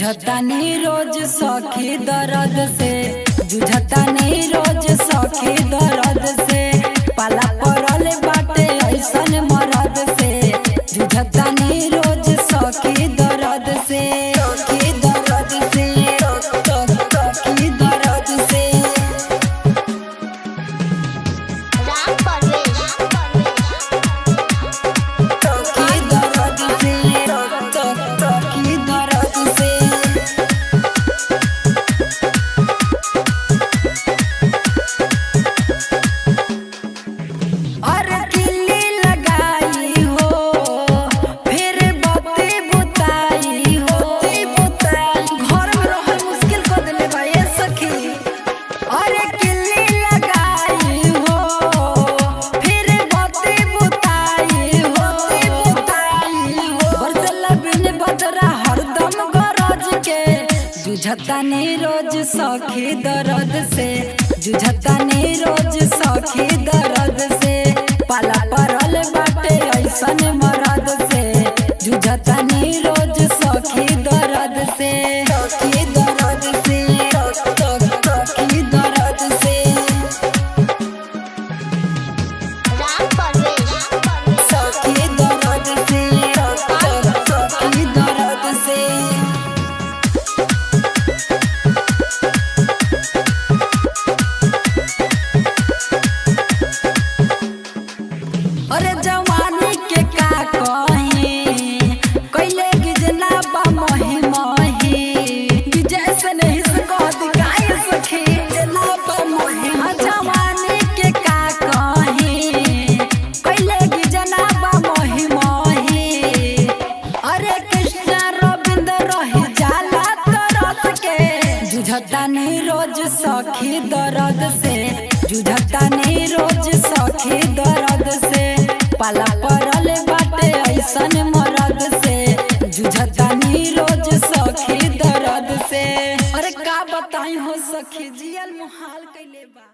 जुझतानी रोज सखी दर्द से, जुझतानी रोज सखी दर्द से, पाला पड़ल बाटे ऐसन मरद से, जुझतानी रोज सखी दर्द से, सखी दर्द से, सखी दर्द से। जुझतानी रोज सखी दर्द से, जुझतानी रोज सखी दर्द से, पाला पड़ल बाटे ऐसन मरद से, जुझतानी रोज सखी दर्द से, सखी दर्द से, सखी दर्द से। सखी दर्द से, सखी दर्द से। अरे जवानी के का कही कैले गिजना बा मही मही, जैसे नहीं सको दिखाई सखी जना बा मही। जवानी के का कही कैले गिजना बा मही मही, अरे कृष्णा रविंद्र रही जाला तरस के, जुझतानी रोज सखी दर्द से, जुझतानी रोज सखी दर्द से, पाला पड़ल बाटे ऐसन मरद से, जुझतानी रोज सखी दर्द से। अरे का बताई हो सखी जियल मुहाल कैले बा।